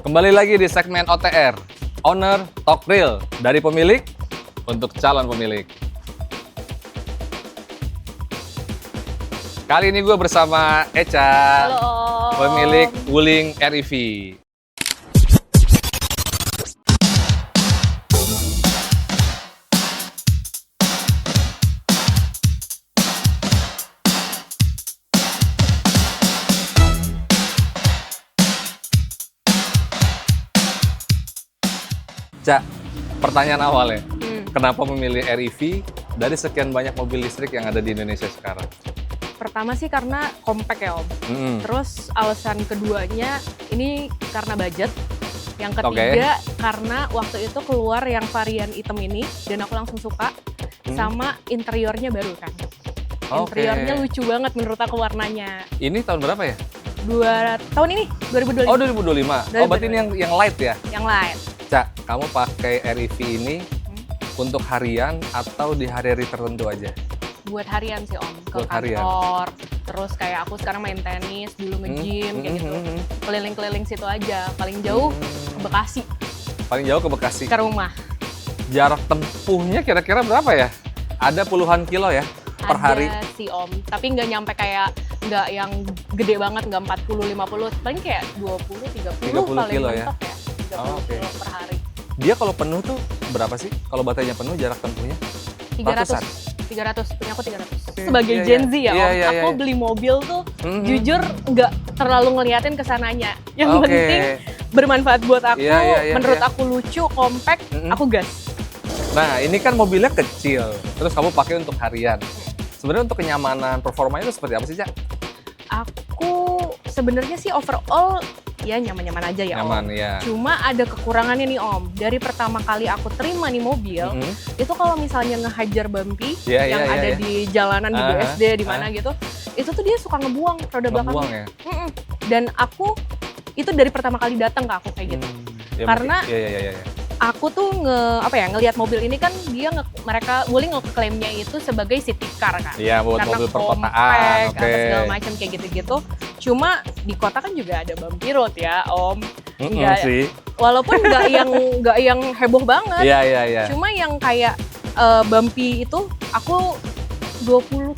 Kembali lagi di segmen OTR, Owner Talk Real, dari pemilik untuk calon pemilik. Kali ini gue bersama Echa, Halo. pemilik Wuling REV. Cak, pertanyaan awalnya, kenapa memilih REV dari sekian banyak mobil listrik yang ada di Indonesia sekarang? Pertama sih karena compact ya Om. Terus alasan keduanya ini karena budget. Yang ketiga karena waktu itu keluar yang varian hitam ini dan aku langsung suka. Sama interiornya baru kan. Interiornya lucu banget menurut aku warnanya. Ini tahun berapa ya? Tahun ini 2025. Oh 2025. Oh berarti ini yang light ya? Yang light. Cak, kamu pakai REV ini untuk harian atau di hari-hari tertentu aja? Buat harian sih Om, ke Buat harian. kantor. Terus kayak aku sekarang main tenis, dulu nge-gym kayak gitu. Keliling-keliling situ aja. Paling jauh ke Bekasi, Paling jauh ke Bekasi. ke rumah. Jarak tempuhnya kira-kira berapa ya? Ada puluhan kilo ya per hari? Ada sih Om, tapi nggak nyampe kayak, nggak yang gede banget, nggak 40-50. Paling kayak 20-30 paling kilo ya? mentok ya. 30 kilo per hari. Dia kalau penuh tuh berapa sih? Kalau baterainya penuh jarak tempuhnya? 300. 300, punya aku 300. Sebagai Gen Z ya Om, aku beli mobil tuh jujur nggak terlalu ngeliatin kesananya. Yang penting bermanfaat buat aku, menurut aku lucu, compact, aku gas. Nah ini kan mobilnya kecil, terus kamu pakai untuk harian. Sebenarnya untuk kenyamanan, performanya itu seperti apa sih, Cak? Aku sebenarnya sih overall ya nyaman-nyaman aja ya Nyaman, Om. ya. Cuma ada kekurangannya nih Om. Dari pertama kali aku terima nih mobil, itu kalau misalnya ngehajar bumpy yang ada di jalanan di BSD di mana gitu, itu tuh dia suka ngebuang roda belakangnya. Dan aku itu dari pertama kali datang ke aku kayak gitu. Karena aku tuh ngelihat mobil ini kan dia mereka Wuling ngeklaimnya itu sebagai city car kan. Iya, buat karena mobil perkotaan, apa segala macam kayak gitu-gitu. Cuma di kota kan juga ada bumpy road ya, Om. Enggak sih. Walaupun nggak yang heboh banget. Iya. Cuma yang kayak bumpy itu aku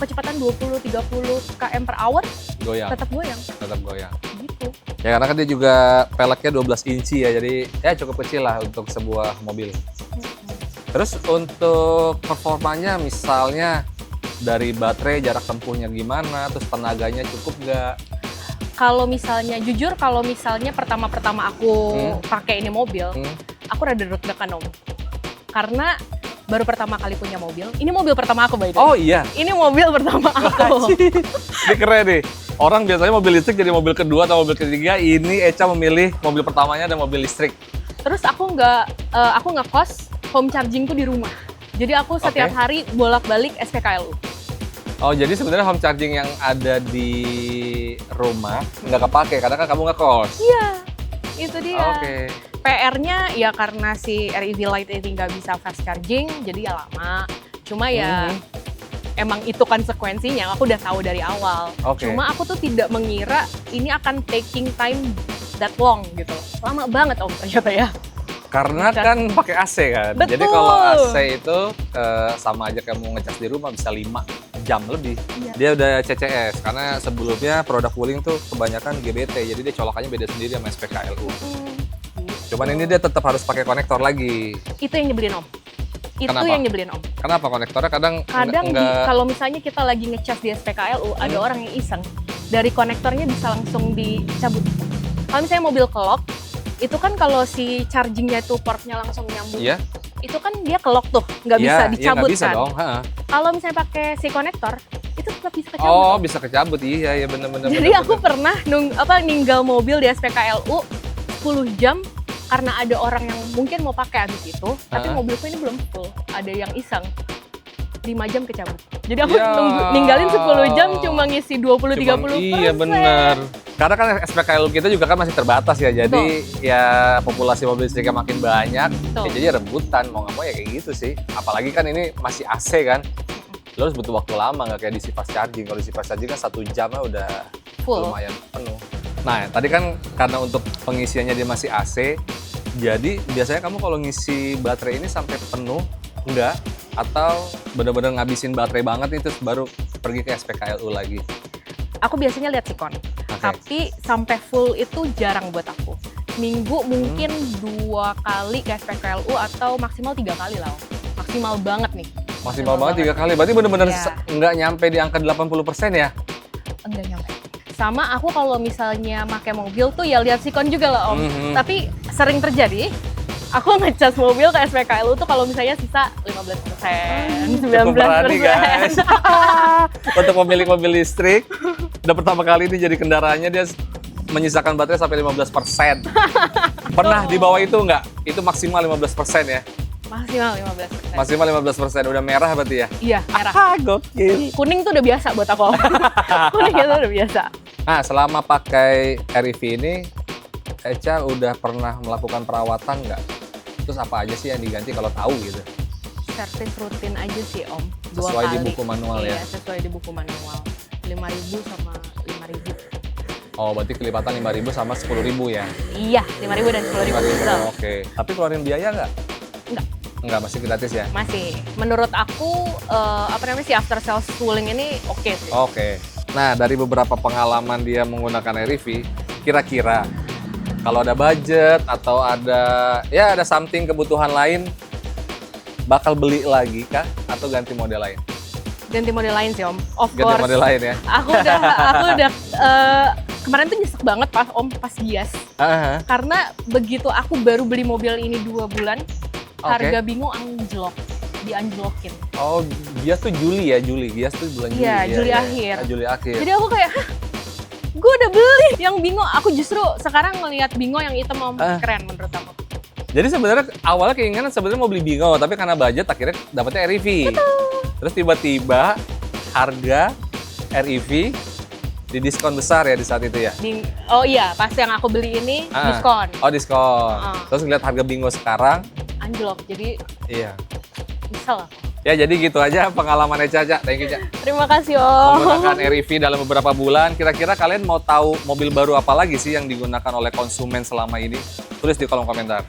kecepatan 20-30 km per hour tetap goyang. Gitu. Ya karena kan dia juga peleknya 12 inci ya, jadi ya cukup kecil lah untuk sebuah mobil. Terus untuk performanya misalnya dari baterai jarak tempuhnya gimana, terus tenaganya cukup nggak? Kalau misalnya pertama-pertama aku pakai ini mobil, aku rada deg-degan Om. Karena baru pertama kali punya mobil. Ini mobil pertama aku by the way. Oh iya? Ini mobil pertama aku. Ini keren nih. Orang biasanya mobil listrik jadi mobil kedua atau mobil ketiga, ini Echa memilih mobil pertamanya dan mobil listrik. Terus aku ngekos home charging tuh di rumah. Jadi aku setiap hari bolak-balik SPKLU. Oh jadi sebenarnya home charging yang ada di rumah nggak kepake karena kan kamu ngekos. Iya, itu dia. PR-nya ya karena si REV Lite ini nggak bisa fast charging, jadi ya lama. Cuma ya emang itu konsekuensinya, aku udah tahu dari awal. Cuma aku tuh tidak mengira ini akan taking time that long gitu. Lama banget Om ternyata ya. Karena kan pakai AC kan. Betul. Jadi kalau AC itu sama aja kamu ngecas di rumah bisa 5 jam lebih. Dia udah CCS karena sebelumnya produk Wuling tuh kebanyakan GBT, jadi dia colokannya beda sendiri sama SPKLU. Cuman ini dia tetap harus pakai konektor lagi. Itu yang nyebelin Om. Yang nyebelin Om. Kenapa konektornya kadang kalau misalnya kita lagi ngecas di SPKLU, ada orang yang iseng. Dari konektornya bisa langsung dicabut. Kalau misalnya mobil kelok, itu kan kalau si chargingnya itu portnya langsung nyambung. Itu kan dia kelok tuh, nggak bisa dicabut nggak bisa kan. Dong. Kalau misalnya pakai si konektor, itu tetap bisa kecabut. Oh, bisa kecabut. Iya bener-bener. Jadi aku pernah ninggal mobil di SPKLU 10 jam karena ada orang yang mungkin mau pakai habis itu, tapi mobilku ini belum full. Ada yang iseng. 5 jam kecabut. Jadi aku ninggalin 10 jam cuma ngisi 20-30%. Iya bener. Karena kan SPKLU kita juga kan masih terbatas ya. Jadi ya populasi mobil listriknya makin banyak. Ya jadi rebutan, mau nggak mau ya kayak gitu sih. Apalagi kan ini masih AC kan. Lo harus butuh waktu lama, nggak kayak di fast charging. Kalau di fast charging kan 1 jamnya udah full. Lumayan penuh. Nah, tadi kan karena untuk pengisiannya dia masih AC, jadi biasanya kamu kalau ngisi baterai ini sampai penuh, enggak? Atau benar-benar ngabisin baterai banget nih terus baru pergi ke SPKLU lagi? Aku biasanya lihat sikon, tapi sampai full itu jarang buat aku. Minggu mungkin 2 kali ke SPKLU atau maksimal 3 kali lah. Maksimal banget nih. Maksimal banget 3 kali, berarti benar-benar nggak nyampe di angka 80% ya? Enggak nyampe. Sama aku kalau misalnya pakai mobil tuh ya lihat sikon juga lah Om. Tapi sering terjadi, aku ngecas mobil ke SPKLU tuh kalau misalnya sisa 15%, 19%. Cukup berani guys. Untuk pemilik mobil listrik, udah pertama kali ini jadi kendaraannya dia menyisakan baterai sampai 15%. Pernah di bawah itu nggak? Itu maksimal 15% ya? Maksimal 15%. Maksimal 15%, udah merah berarti ya? Iya, merah. Gokil. Kuning tuh udah biasa buat aku. Kuning itu udah biasa. Nah, selama pakai REV ini, Echa udah pernah melakukan perawatan nggak? Terus apa aja sih yang diganti kalau tahu gitu? Servis rutin aja sih Om. 2 sesuai kali. Di buku manual ya? Iya, sesuai di buku manual. 5.000 sama 5.000. Oh, berarti kelipatan 5.000 sama 10.000 ya? Iya, 5.000 dan 10.000. Oke. Tapi keluarin biaya nggak? Enggak. Enggak, masih gratis ya? Masih. Menurut aku, after sales tooling ini oke sih. Oke. Nah, dari beberapa pengalaman dia menggunakan REV, kira-kira kalau ada budget atau ada something kebutuhan lain, bakal beli lagi kah atau ganti model lain? Ganti model lain sih Om. Of ganti course. Ganti model lain ya? Aku udah kemarin tuh nyesek banget pas gias. Karena begitu aku baru beli mobil ini 2 bulan, harga bingung anjlok. Dianjlokin. Oh, Gias tuh Juli ya, Gias tuh bulan Juli. Iya, Juli akhir. Juli akhir. Jadi aku kayak, gue udah beli yang Bingo. Aku justru sekarang ngelihat Bingo yang hitam keren menurut aku. Jadi sebenarnya awalnya keinginan sebenarnya mau beli Bingo, tapi karena budget akhirnya dapetnya REV. Terus tiba-tiba harga REV di diskon besar ya di saat itu ya? Oh iya, pas yang aku beli ini diskon. Oh diskon. Terus ngeliat harga Bingo sekarang anjlok, jadi iya. Misal. Ya jadi gitu aja pengalaman Echa. Thank you, Ca. Terima kasih Om. Menggunakan REV dalam beberapa bulan. Kira-kira kalian mau tahu mobil baru apa lagi sih yang digunakan oleh konsumen selama ini? Tulis di kolom komentar.